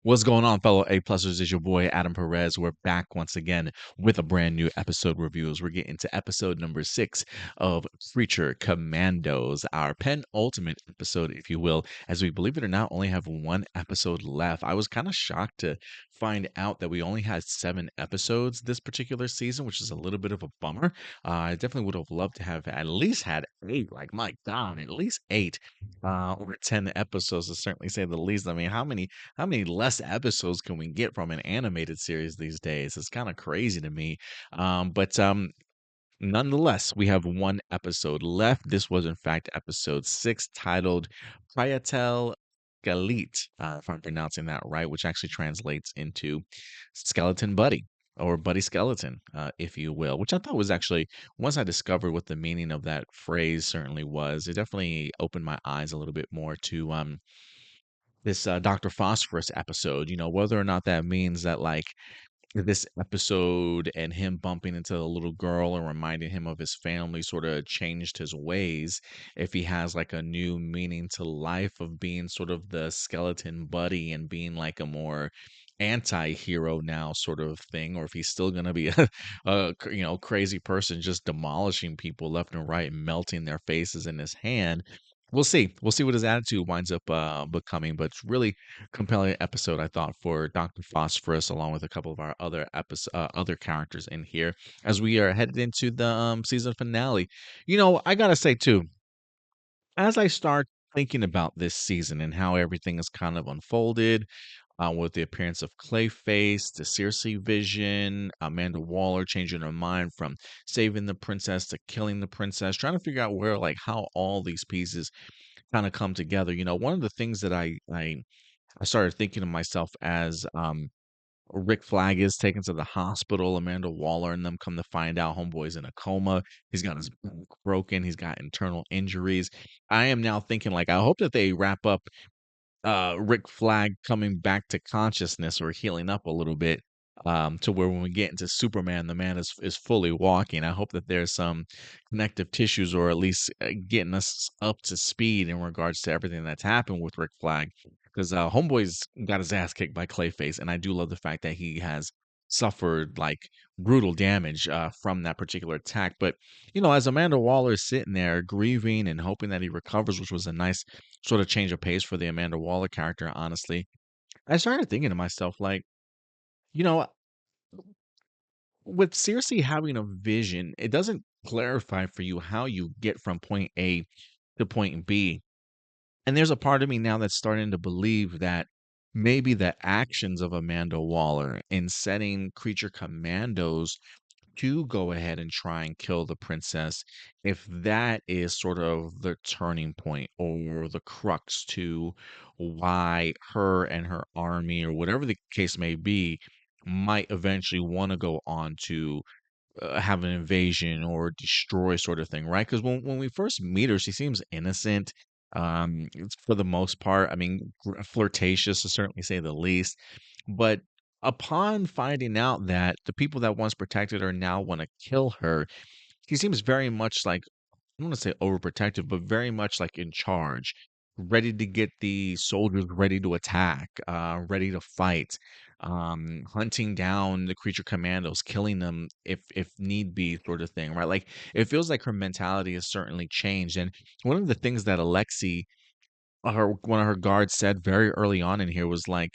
What's going on, fellow A-plussers? Is your boy Adam Perez. We're back once again with a brand new episode review as we're getting to episode number 6 of Creature Commandos, our penultimate episode, if you will, as we, believe it or not, only have one episode left. I was kind of shocked to find out that we only had 7 episodes this particular season, which is a little bit of a bummer. I definitely would have loved to have at least had 8. Like, my God, at least 8 or 10 episodes, to certainly say the least. I mean, how many less episodes can we get from an animated series these days? It's kind of crazy to me. But nonetheless, we have one episode left. This was, in fact, episode 6, titled Prayatel Galit, if I'm pronouncing that right, which actually translates into Skeleton Buddy or Buddy Skeleton, if you will, which I thought was actually, once I discovered what the meaning of that phrase certainly was, it definitely opened my eyes a little bit more to this Dr. Phosphorus episode, whether or not that means that, like, this episode and him bumping into the little girl and reminding him of his family sort of changed his ways. If he has like a new meaning to life of being sort of the skeleton buddy and being like a more anti-hero now sort of thing, or if he's still going to be a crazy person just demolishing people left and right and melting their faces in his hand. We'll see what his attitude winds up becoming, but it's really compelling episode, I thought, for Dr. Phosphorus, along with a couple of our other characters in here, as we are headed into the season finale. I gotta say too, as I start thinking about this season and how everything is kind of unfolded, with the appearance of Clayface, the Circe vision, Amanda Waller changing her mind from saving the princess to killing the princess, trying to figure out where, like, how all these pieces kind of come together. One of the things that I started thinking to myself as Rick Flag is taken to the hospital, Amanda Waller and them come to find out homeboy's in a coma. He's got his back broken. He's got internal injuries. I am now thinking, like, I hope that they wrap up Rick Flag coming back to consciousness or healing up a little bit, to where when we get into Superman, the man is fully walking. I hope that there's some connective tissues, or at least getting us up to speed in regards to everything that's happened with Rick Flag, because Homeboy's got his ass kicked by Clayface, and I do love the fact that he has suffered like brutal damage from that particular attack. But as Amanda Waller is sitting there grieving and hoping that he recovers, which was a nice sort of change of pace for the Amanda Waller character, honestly, I started thinking to myself, like, you know, with Circe having a vision, it doesn't clarify for you how you get from point A to point B. And there's a part of me now that's starting to believe that maybe the actions of Amanda Waller in setting Creature Commandos to go ahead and try and kill the princess, if that is sort of the turning point or the crux to why her and her army, or whatever the case may be, might eventually want to go on to have an invasion or destroy sort of thing, right? Because when we first meet her, she seems innocent, for the most part. I mean, flirtatious to certainly say the least. But upon finding out that the people that once protected her now want to kill her, she seems very much like, I don't want to say overprotective, but very much like in charge, ready to get the soldiers ready to attack, ready to fight, hunting down the creature commandos, killing them if need be, sort of thing, right? Like, it feels like her mentality has certainly changed. And one of the things that Alexi, her one of her guards, said very early on in here was like,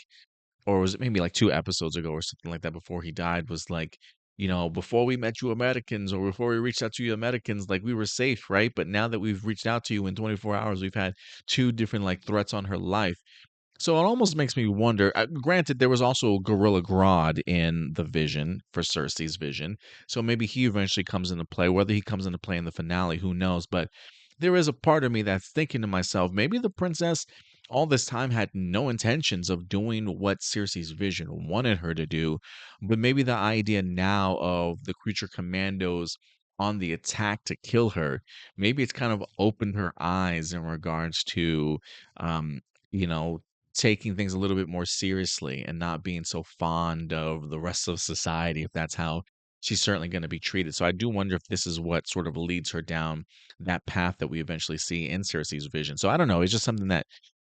or was it maybe like 2 episodes ago or something like that before he died, was like, "Before we met you Americans, or before we reached out to you Americans, like, we were safe, right? But now that we've reached out to you in 24 hours, we've had 2 different, like, threats on her life." So it almost makes me wonder, granted, there was also Gorilla Grodd in the vision for Cersei's vision, so maybe he eventually comes into play. Whether he comes into play in the finale, who knows? But there is a part of me that's thinking to myself, maybe the princess all this time had no intentions of doing what Cersei's vision wanted her to do, but maybe the idea now of the creature commandos on the attack to kill her, maybe it's kind of opened her eyes in regards to, um, you know, taking things a little bit more seriously and not being so fond of the rest of society, if that's how she's certainly going to be treated. So I do wonder if this is what sort of leads her down that path that we eventually see in Cersei's vision. So I don't know. It's just something that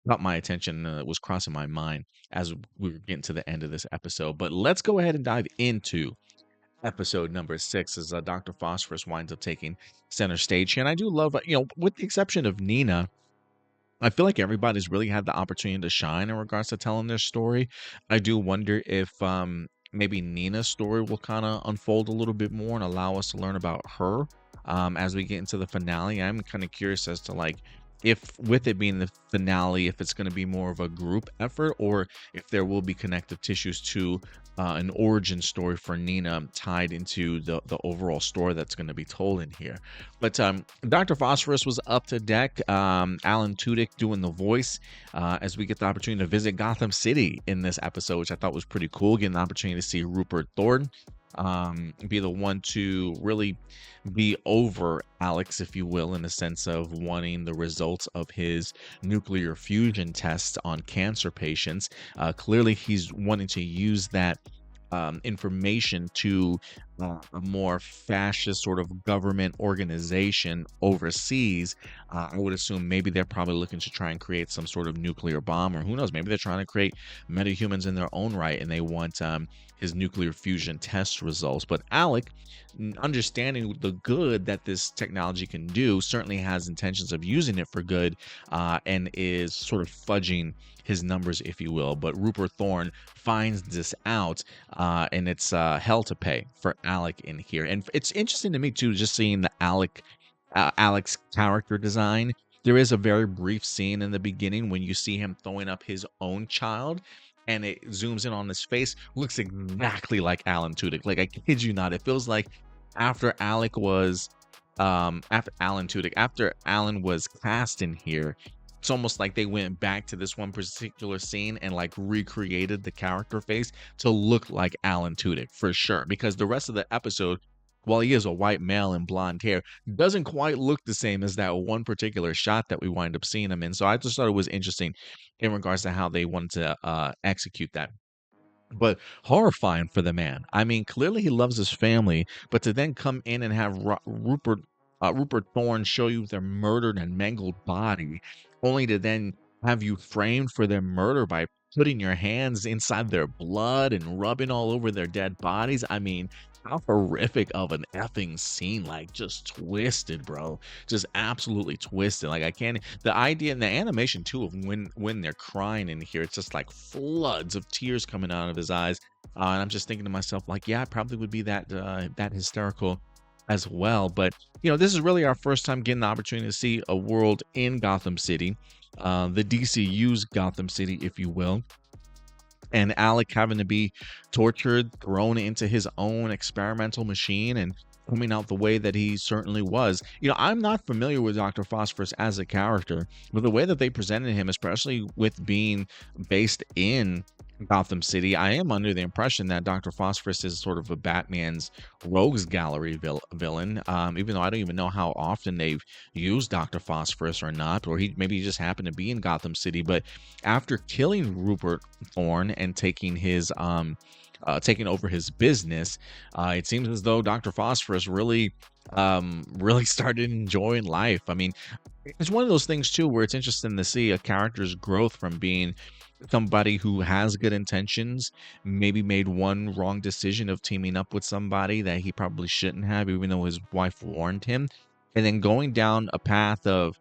caught my attention and was crossing my mind as we were getting to the end of this episode. But let's go ahead and dive into episode number 6 as Dr. Phosphorus winds up taking center stage here. And I do love, with the exception of Nina, I feel like everybody's really had the opportunity to shine in regards to telling their story. I do wonder if maybe Nina's story will kind of unfold a little bit more and allow us to learn about her as we get into the finale. I'm kind of curious as to like if with it being the finale, if it's going to be more of a group effort or if there will be connective tissues to an origin story for Nina tied into the overall story that's going to be told in here. But Dr. Phosphorus was up to deck. Alan Tudyk doing the voice as we get the opportunity to visit Gotham City in this episode, which I thought was pretty cool. Getting the opportunity to see Rupert Thorne be the one to really be over Alex, if you will, in the sense of wanting the results of his nuclear fusion tests on cancer patients. Clearly, he's wanting to use that information to a more fascist sort of government organization overseas. I would assume maybe they're probably looking to try and create some sort of nuclear bomb, or who knows, maybe they're trying to create metahumans in their own right and they want his nuclear fusion test results. But Alec, understanding the good that this technology can do, certainly has intentions of using it for good and is sort of fudging his numbers, if you will. But Rupert Thorne finds this out and it's hell to pay for Alec in here. And it's interesting to me too, just seeing the Alec's character design. There is a very brief scene in the beginning when you see him throwing up his own child and it zooms in on his face. Looks exactly like Alan Tudyk. Like, I kid you not, it feels like after Alec was after Alan Tudyk, after Alan was cast in here, it's almost like they went back to this one particular scene and like recreated the character face to look like Alan Tudyk for sure. Because the rest of the episode, while he is a white male and blonde hair, doesn't quite look the same as that one particular shot that we wind up seeing him in. So I just thought it was interesting in regards to how they wanted to execute that. But horrifying for the man. I mean, clearly he loves his family, but to then come in and have Rupert Thorne show you their murdered and mangled body, only to then have you framed for their murder by putting your hands inside their blood and rubbing all over their dead bodies. I mean, how horrific of an effing scene, like just twisted, bro. Just absolutely twisted. Like I can't the idea and the animation too of when they're crying in here, it's just like floods of tears coming out of his eyes. And I'm just thinking to myself, like, yeah, it probably would be that hysterical as well. But this is really our first time getting the opportunity to see a world in Gotham City, the DCU's Gotham City, if you will. And Alec having to be tortured, thrown into his own experimental machine and coming out the way that he certainly was. I'm not familiar with Dr. Phosphorus as a character, but the way that they presented him, especially with being based in Gotham City, I am under the impression that Dr. Phosphorus is sort of a Batman's rogues gallery villain, even though I don't even know how often they've used Dr. Phosphorus or not, or maybe he just happened to be in Gotham City. But after killing Rupert Thorne and taking over his business, it seems as though Dr. Phosphorus really started enjoying life. I mean, it's one of those things too where it's interesting to see a character's growth from being somebody who has good intentions, maybe made one wrong decision of teaming up with somebody that he probably shouldn't have, even though his wife warned him, and then going down a path of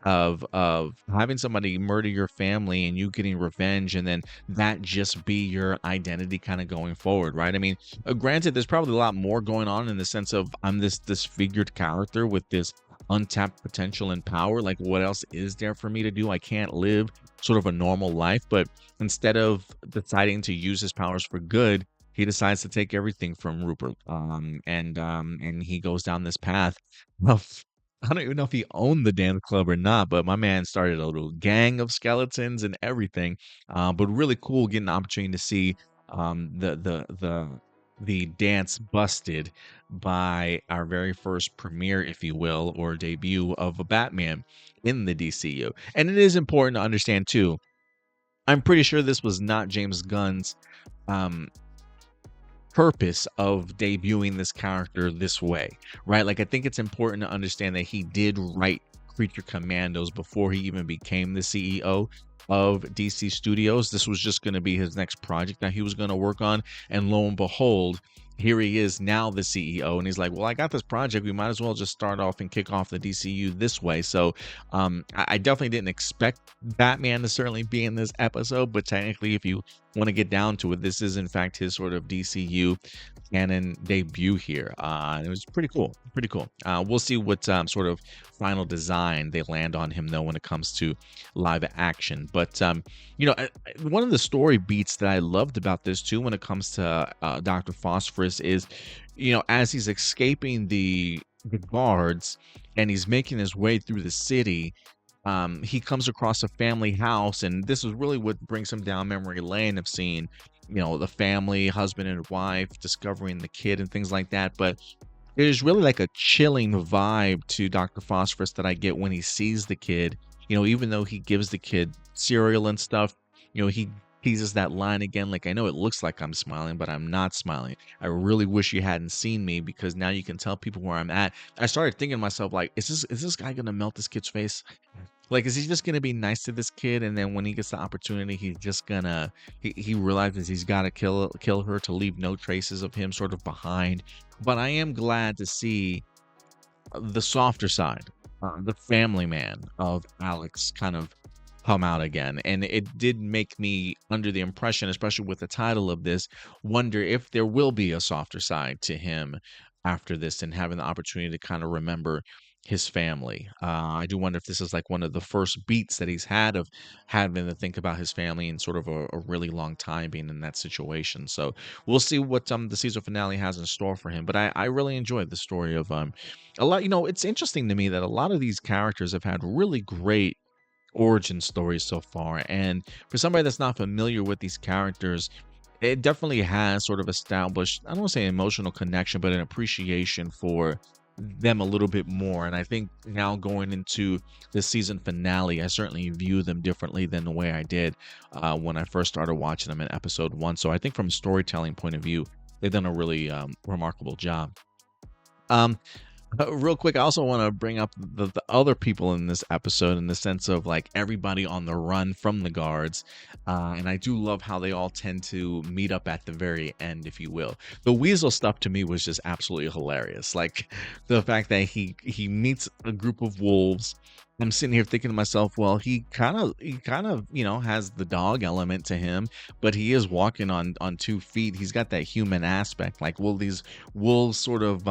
having somebody murder your family and you getting revenge, and then that just be your identity kind of going forward, right? I mean, granted, there's probably a lot more going on in the sense of I'm this disfigured character with this untapped potential and power. Like, what else is there for me to do? I can't live sort of a normal life. But instead of deciding to use his powers for good, he decides to take everything from Rupert, and he goes down this path of I don't even know if he owned the dance club or not, but my man started a little gang of skeletons and everything. But really cool getting the opportunity to see the dance busted by our very first premiere, if you will, or debut of a Batman in the DCU. And it is important to understand too, I'm pretty sure this was not James Gunn's um purpose of debuting this character this way, right? Like, I think it's important to understand that he did write Creature Commandos before he even became the CEO of DC Studios. This was just going to be his next project that he was going to work on. And lo and behold, here he is now the CEO. And he's like, well, I got this project. We might as well just start off and kick off the DCU this way. So I definitely didn't expect Batman to certainly be in this episode. But technically, if you want to get down to it, this is in fact his sort of DCU canon debut here. And it was pretty cool. Pretty cool. We'll see what sort of final design they land on him, though, when it comes to live action. But, one of the story beats that I loved about this, too, when it comes to Dr. Phosphorus is, as he's escaping the guards and he's making his way through the city, he comes across a family house, and this is really what brings him down memory lane of seeing, the family, husband and wife, discovering the kid and things like that. But there's really like a chilling vibe to Dr. Phosphorus that I get when he sees the kid. Even though he gives the kid cereal and stuff, he teases that line again, like, I know it looks like I'm smiling, but I'm not smiling. I really wish you hadn't seen me, because now you can tell people where I'm at. I started thinking to myself, like, is this guy gonna melt this kid's face? Like, is he just gonna be nice to this kid, and then when he gets the opportunity, he's just gonna he realizes he's gotta kill her to leave no traces of him sort of behind. But I am glad to see the softer side, the family man of Alex kind of come out again. And it did make me under the impression, especially with the title of this, wonder if there will be a softer side to him after this, and having the opportunity to kind of remember his family. I do wonder if this is like one of the first beats that he's had of having to think about his family in sort of a really long time being in that situation. So we'll see what the season finale has in store for him. But I really enjoyed the story of a lot. It's interesting to me that a lot of these characters have had really great origin stories so far. And for somebody that's not familiar with these characters, it definitely has sort of established, I don't want to say emotional connection, but an appreciation for them a little bit more. And I think now going into the season finale, I certainly view them differently than the way I did when I first started watching them in episode 1. So I think from a storytelling point of view, they've done a really remarkable job. Real quick, I also want to bring up the other people in this episode, in the sense of like everybody on the run from the guards. And I do love how they all tend to meet up at the very end, if you will. The Weasel stuff to me was just absolutely hilarious. Like the fact that he meets a group of wolves. I'm sitting here thinking to myself, well, he kind of, has the dog element to him, but he is walking on 2 feet. He's got that human aspect. Like, will these wolves sort of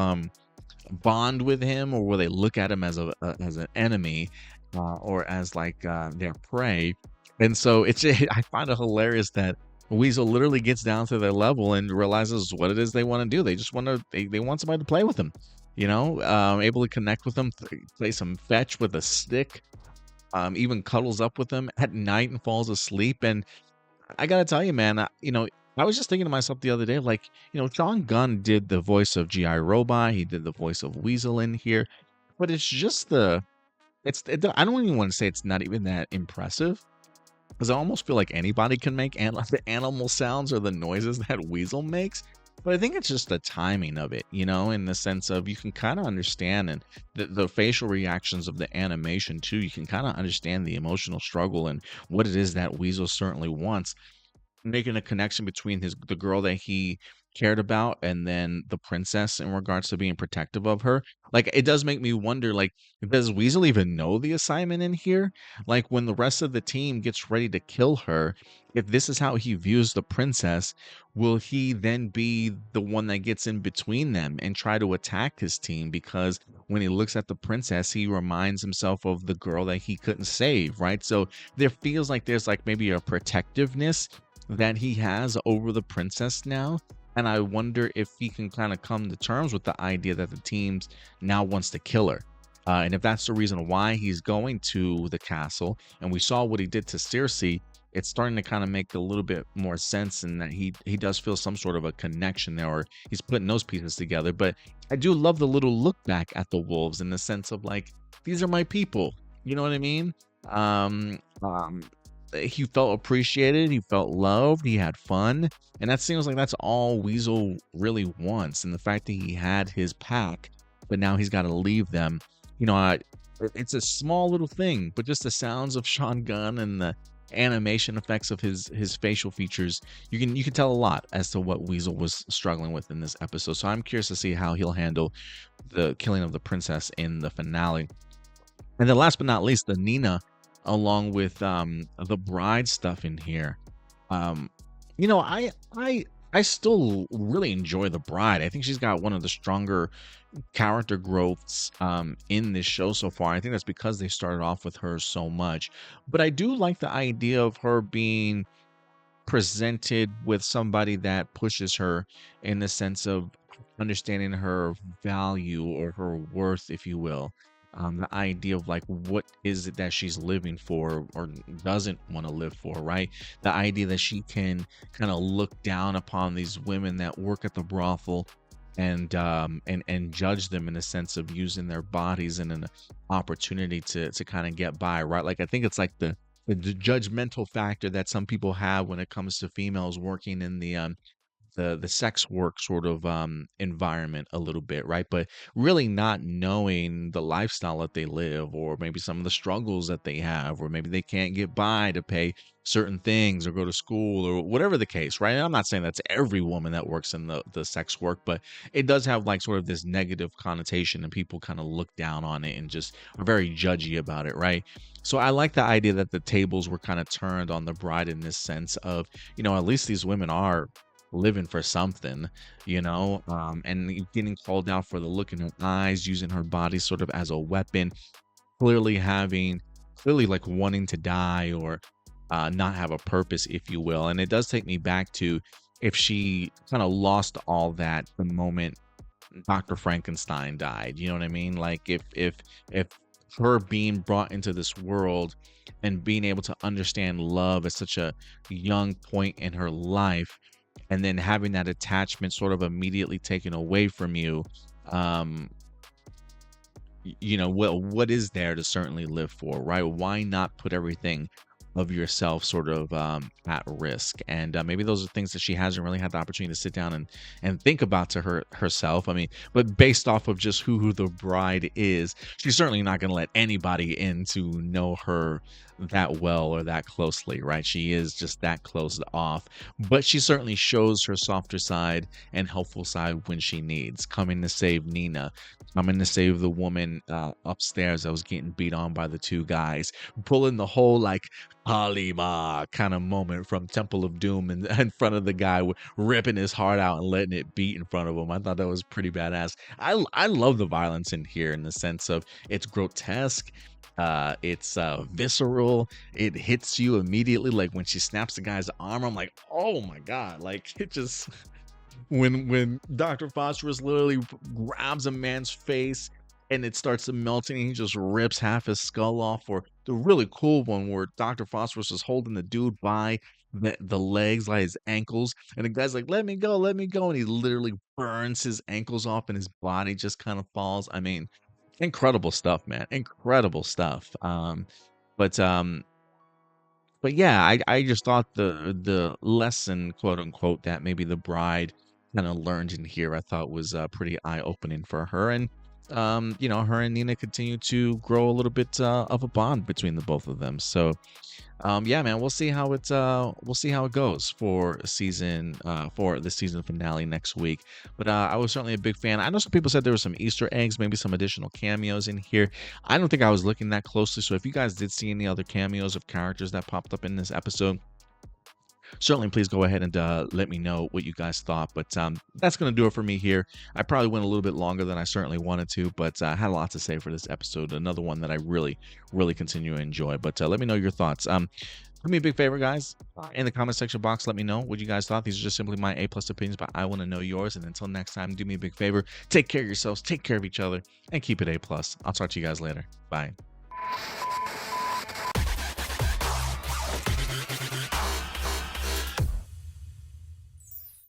bond with him, or will they look at him as an enemy, or as like their prey? And so I find it hilarious that Weasel literally gets down to their level and realizes what it is they want to do. They just want to they want somebody to play with them, able to connect with them, play some fetch with a stick, even cuddles up with them at night and falls asleep. And I gotta tell you, man, I was just thinking to myself the other day, like, Sean Gunn did the voice of G.I. Robot. He did the voice of Weasel in here, but it's just I don't even want to say it's not even that impressive, because I almost feel like anybody can make the animal sounds or the noises that Weasel makes. But I think it's just the timing of it, in the sense of you can kind of understand, and the facial reactions of the animation too. You can kind of understand the emotional struggle and what it is that Weasel certainly wants, making a connection between the girl that he cared about and then the princess, in regards to being protective of her. Like, it does make me wonder, like, does Weasel even know the assignment in here? Like, when the rest of the team gets ready to kill her, if this is how he views the princess, will he then be the one that gets in between them and try to attack his team? Because when he looks at the princess, he reminds himself of the girl that he couldn't save, right? So there feels like there's like maybe a protectiveness that he has over the princess now. And I wonder if he can kind of come to terms with the idea that the teams now wants to kill her. And if that's the reason why he's going to the castle, and we saw what he did to Cersei, it's starting to kind of make a little bit more sense, in that he does feel some sort of a connection there, or he's putting those pieces together. But I do love the little look back at the wolves, in the sense of like, these are my people. You know what I mean? he felt appreciated, he felt loved, he had fun, and that seems like that's all Weasel really wants. And the fact that he had his pack, but now he's got to leave them, you know, it's a small little thing, but just the sounds of Sean Gunn and the animation effects of his facial features, you can tell a lot as to what Weasel was struggling with in this episode. So I'm curious to see how he'll handle the killing of the princess in the finale. And then last but not least, the Nina, along with the bride stuff in here. Um, you know, I still really enjoy the bride. I think she's got one of the stronger character growths in this show so far. I think that's because they started off with her so much. But I do like the idea of her being presented with somebody that pushes her in the sense of understanding her value or her worth, if you will. The idea of like what is it that she's living for or doesn't want to live for, right? The idea that she can kind of look down upon these women that work at the brothel and judge them in a sense of using their bodies and an opportunity to kind of get by, right? Like I think it's like the judgmental factor that some people have when it comes to females working in the sex work sort of environment a little bit, right? But really not knowing the lifestyle that they live, or maybe some of the struggles that they have, or maybe they can't get by to pay certain things or go to school or whatever the case, right? And I'm not saying that's every woman that works in the sex work, but it does have like sort of this negative connotation, and people kind of look down on it and just are very judgy about it, right? So I like the idea that the tables were kind of turned on the bride in this sense of, you know, at least these women are living for something, and getting called out for the look in her eyes, using her body sort of as a weapon, clearly like wanting to die or not have a purpose, if you will. And it does take me back to if she kind of lost all that the moment Dr. Frankenstein died. You know what I mean? Like if her being brought into this world and being able to understand love at such a young point in her life, and then having that attachment sort of immediately taken away from you, um what is there to certainly live for, right? Why not put everything of yourself sort of at risk? And maybe those are things that she hasn't really had the opportunity to sit down and think about to herself. I mean, but based off of just who the bride is, she's certainly not going to let anybody in to know her that well or that closely, right? She is just that closed off, but she certainly shows her softer side and helpful side when she needs, coming to save Nina, coming to save the woman upstairs that was getting beat on by the two guys, pulling the whole like Halima kind of moment from Temple of Doom in front of the guy, ripping his heart out and letting it beat in front of him. I thought that was pretty badass. I love the violence in here in the sense of it's grotesque, it's visceral, it hits you immediately. Like when she snaps the guy's arm, I'm like, oh my god, like it just when Dr. Phosphorus literally grabs a man's face and it starts melting and he just rips half his skull off. Or the really cool one where Dr. Phosphorus is holding the dude by the legs, like his ankles, and the guy's like, let me go, and he literally burns his ankles off and his body just kind of falls. I mean, incredible stuff, man, incredible stuff. But yeah, I just thought the lesson, quote unquote, that maybe the bride kind of learned in here, I thought was pretty eye opening for her. And her and Nina continue to grow a little bit of a bond between the both of them. So yeah, man, we'll see how it goes for the season finale next week. But I was certainly a big fan. I know some people said there were some Easter eggs, maybe some additional cameos in here. I don't think I was looking that closely. So if you guys did see any other cameos of characters that popped up in this episode, certainly please go ahead and let me know what you guys thought. But that's going to do it for me here. I probably went a little bit longer than I certainly wanted to, but I had a lot to say for this episode. Another one that I really, really continue to enjoy. But let me know your thoughts. Do me a big favor, guys. In the comment section box, let me know what you guys thought. These are just simply my A+ opinions, but I want to know yours. And until next time, do me a big favor. Take care of yourselves, take care of each other, and keep it A+. I'll talk to you guys later. Bye.